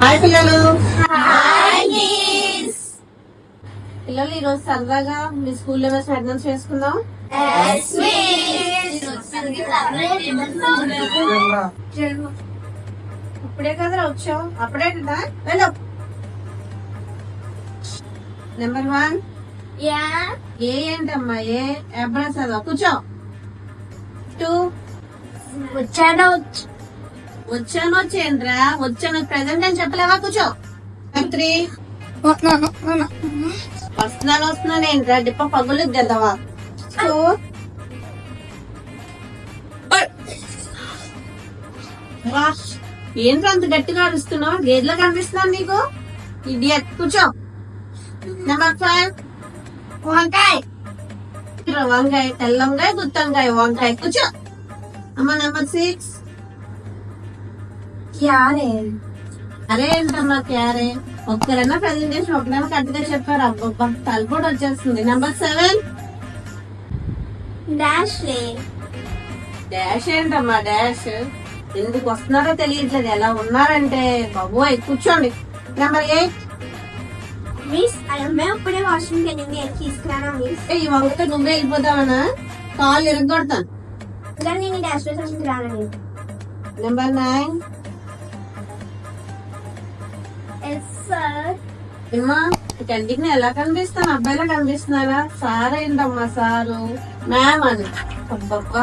Hi పిల్లలు. Miss. పిల్లలు ఈరోజు సరదాగా మీ స్కూల్లో వేసి అటెండెన్స్ చేసుకుందాం. ఇప్పుడే కదా వచ్చాం, అప్పుడే కదా. వెళ్ళు. నెంబర్ 1 ఏ ఏంటమ్మా? ఏ ఎబ్బడా చదవ. కూర్చో. 2 వచ్చాను వచ్చేంద్రా. వచ్చాను ప్రెసెంట్ అని చెప్పలేవా? కూర్చో. 3 వస్తున్నాను ఏంట్రా? డిప్ప పగులు గెలవా. 4 ఏంట్రా అంత గట్టిగా అరుస్తున్నావు? గేదెలో కనిపిస్తున్నాను నీకు. ఇడియట్. కూర్చో. నెంబర్ 5 వంకాయ. తెల్ల వంకాయ, గుత్తి వంకాయ, వంకాయ. కూర్చో అమ్మ. నెంబర్ 6 అరే ఏంటమ్మా క్యారే? ఒక్కరైనా ప్రెజెంటేషన్ ఒకరైనా కరెక్ట్గా చెప్పారు. అబ్బబ్బా తలపోటు వచ్చేస్తుంది. నెంబర్ 7 డాష్ ఏంటమ్మా? డాష్ ఎందుకు వస్తున్నారో తెలియట్లేదు. ఎలా ఉన్నారంటే బాబోయ్. కూర్చోండి. నెంబర్ 8 ఇప్పుడే వాష్రూమ్ వెళ్ళింది, తీసుకురానా మిస్? ఈ వంకతో నువ్వే వెళ్ళిపోతావనా? కాళ్ళు ఇరగొడతాను. నేను డాష్ రాను. నెంబర్ 9 ఏమ్మా కంటికి ఎలా కనిపిస్తాను? అబ్బాయిలా కనిపిస్తున్నారా? సార్ ఏంటమ్మా? సారు మ్యామ్ అని. అబ్బబ్బా.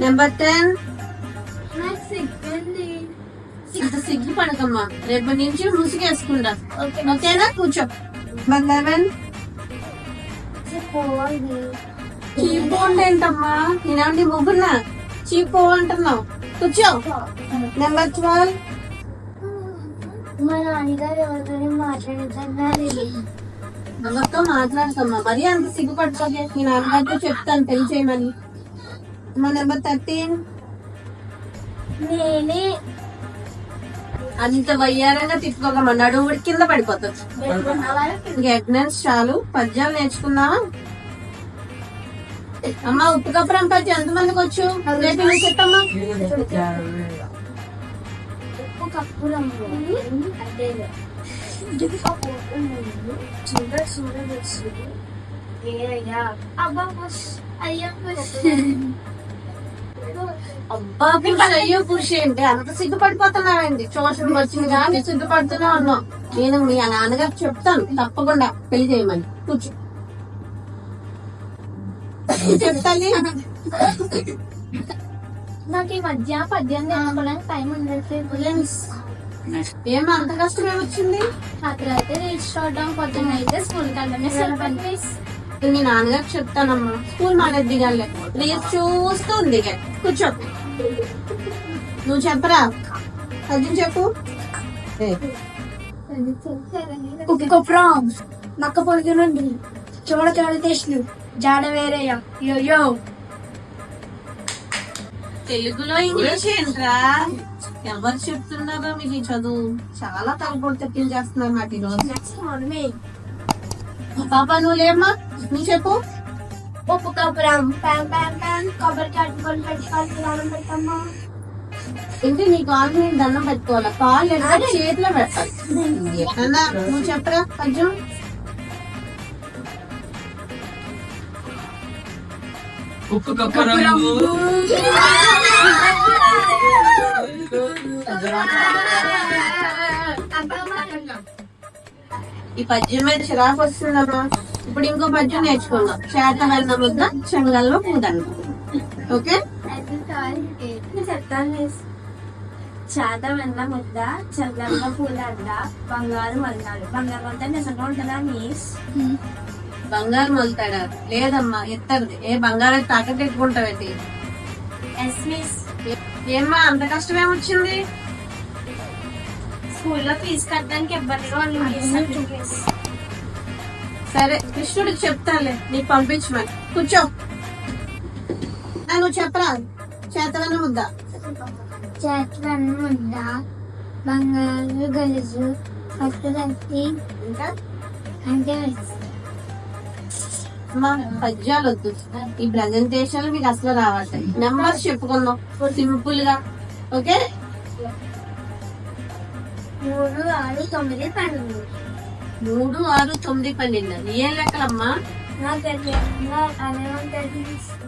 నెంబర్ 10 సిగ్గు పడకమ్మా. రేపటి నుంచి ముసుగేసుకుంటా. ఓకేనా? కూర్చో. నెంబర్ 11 చీపు ఏంటమ్మా? నేనేమంటే ముగ్గురునా చీపు అంటున్నావు. కూర్చో. నెంబర్ 12 మా నాన్నగారు ఎవరితో మాట్లాడుతున్నారు. ఎవరితో మాట్లాడతామ్మా? మరీ అంత సిగ్గుపట్టుకోకే. మీ నాన్నగారితో చెప్తాను తెలిసేయమని. మా నెంబర్ 13 నేనే అంత వయ్యారంగా తిప్పుకోకమ్మా. నడుము కింద పడిపోతుంది. ఇంక అటెండెన్స్ చాలు. పద్యాలు నేర్చుకున్నావా అమ్మా? ఉప్పు కప్పురం పద్యం ఎంతమందికి వచ్చు? రేపు నువ్వు చెప్పమ్మా. ఉప్పు కప్పురం అంటే అబ్బా పురుష. అయ్యో పురుష ఏంటి అంత సిగ్గుపడిపోతున్నావేంటి? ట్యూషన్ వచ్చింది కానీ సిగ్గుపడుతూనే ఉన్నావు. నేను మీ నాన్నగారు చెప్తాను తప్పకుండా పెళ్లి చేయమని. కూర్చో. చెప్తాను. నాకు ఈ మధ్య పద్యం నేర్చుకోవడానికి టైం ఉండట్లేదు. ఏమో అంత కష్టం ఏమొచ్చింది? రాత్రి రీచ్ అవడం, పొద్దున్న అయితే స్కూల్ కి వెళ్ళడమే సరిపోయింది. మీ నాన్నగారు చెప్తానమ్మా. స్కూల్ మానేది దిగాలే. రీల్స్ చూస్తూ ఉంది. కూర్చో. నువ్వు చెప్పరా? పద్యం చెప్పు. ఉప్పు కప్పురం నక్క పొడిగినండి చూడ చూడ టేస్ట్లు జాడ వేరేయా యో. తెలుగులో ఇంగ్లీష్ ఏంట్రా? ఎవరు చెప్తున్నారో మీకు ఈ చదువు? చాలా తలపోటు తెప్పించేస్తున్నారు మాట ఈరోజు. పాప నువ్వు లేమ్మా. నువ్వు చెప్పు. ఉప్పు కప్పురం కొబ్బరికి అట్టుకొని పెట్టుకోవాలి దండం పెట్టమ్మా. ఏంటి నీ కాలు మీద దండం పెట్టుకోవాలా? కాళ్ళు ఎట్లా చేతిలో పెట్టాలి. అన్నా నువ్వు చెప్పరా పద్యం. ఉప్పు కప్పురం ఈ పద్యం మీద చిరాకు వస్తుందమ్మా. ఇప్పుడు ఇంకో పద్యం నేర్చుకుందాం. చేత వెన్న ముద్ద చెంగల్లో పూదండ. ఓకే చెప్తాను. చేత వెన్న ముద్ద చెంగల్లో పూలంట బంగారు మల్లాడు. బంగారు మొత్త నిజంగా ఉంటుందా మిస్? బంగారు మొలుతాడా? లేదమ్మా ఎత్తది. ఏ బంగారం తాకట్టు పెట్టుకుంటావేంటి? Yes miss. ఏమ్మా అంత కష్టం ఏమొచ్చింది? స్కూల్లో ఫీజు కట్టడానికి ఇబ్బందిగా ఉంది. సరే కృష్ణుడికి చెప్తానులే నీకు పంపించమని. కూర్చో. నువ్వు చెప్పరా? చేతవన్న ముద్ద చేతవన్న ముద్ద బంగారు గలుసు పట్టు కట్టి ఇంకా అంటే పద్యాలు వద్దు. ఈ ప్రెజెంటేషన్ మీకు అసలు రావట్లేదు. నెంబర్స్ చెప్పుకుందాం సింపుల్ గా. ఓకే 3, 6, 9, 12. 3, 6, 9, 12 ఏం లెక్కలమ్మా? నాకు అదే ఉంటుంది.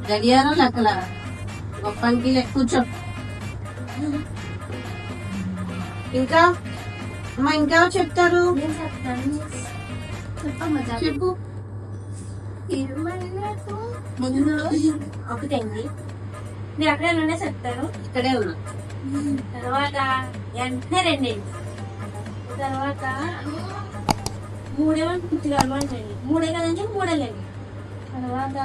గడియారం లెక్కల గొప్పంకి లెక్క కూర్చో. ఇంకా అమ్మా ఇంకా చెప్తారు నేను చెప్తాను మిస్. చెప్పమ్మా చెప్పు. 20లకు ముందు ఒకటండి. మీరు అక్కడే చెప్తారు. ఇక్కడే ఉన్నా. తర్వాత వెంటనే 2 అయింది. తర్వాత 3 పూర్తిగా అలవాటండి. 3 కదంటే 3 లేండి. తర్వాత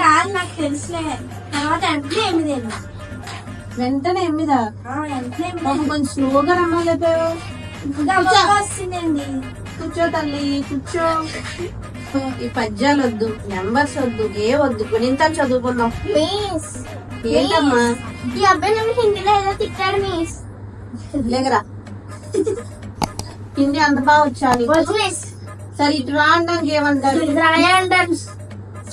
కాదు నాకు తెలుసులే. తర్వాత వెంటనే 8 అయింది. వెంటనే 8. వెంటనే కొంచెం స్లోగా రమ్మలేపావు. వస్తుందండి. కూర్చో తల్లి కూర్చో. ఈ పద్యాలు వద్దు, నెంబర్స్ వద్దు, ఏ వద్దు, కొనింత చదువుకున్నాం. మిస్ ఏంటమ్మా ఈ అబ్బాయి నన్ను హిందీలో ఏదో తిట్టాడు మిస్. లేకరా హిందీ అంత బాగా వచ్చా నీకు? వచ్చు మిస్. సరే ఇటు రావడానికి ఏమంటారు? రాలే అంటాను.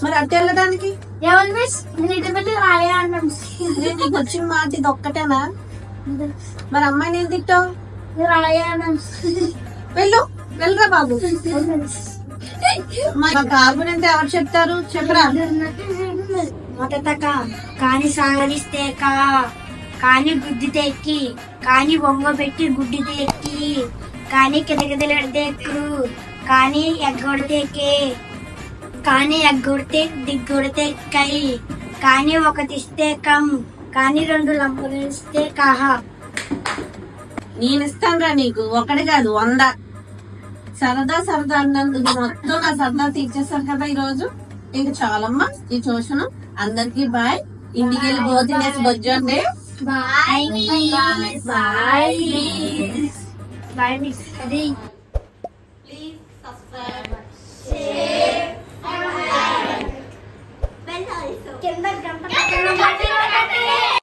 మరి అటు వెళ్ళడానికి ఏమన్నా మిస్ నేను ఇటు పెట్టి రాలే అంటాను. నేను నీకు వచ్చిన మాట ఇది ఒక్కటేనా? మరి అమ్మాయిని ఏం తిట్టావు? రాలే అంటాను. వెళ్ళు వెళ్ళరా బాబు. మా కార్బన్ అంటే ఎవరు చెప్తారు చెప్పరా? మొదట కాని సాగరిస్తే కాని గుద్దితే ఎక్కి కాని బొమ్మ పెట్టి గుడ్డితే ఎక్కి కాని కిదకిదలాడితే ఎక్కు కాని ఎగ్గొడితే ఎక్కి కాని ఎగ్గొడితే దిగ్గొడితే ఎక్కాయి కాని ఒకటి ఇస్తే కమ్ కాని 2 లంపులు ఇస్తే కాహా. నేను ఇస్తానురా నీకు, ఒకటి కాదు 100. సరదా సరదా అన్నందుకు మొత్తం నా సరదా తీర్చేస్తారు కదా ఈ రోజు. ఇంక చాలమ్మా ఈ ట్యూషన్. అందరికి బాయ్. ఇంటికి వెళ్ళి భోజనం బొజ్జండి. Bye bye bye bye.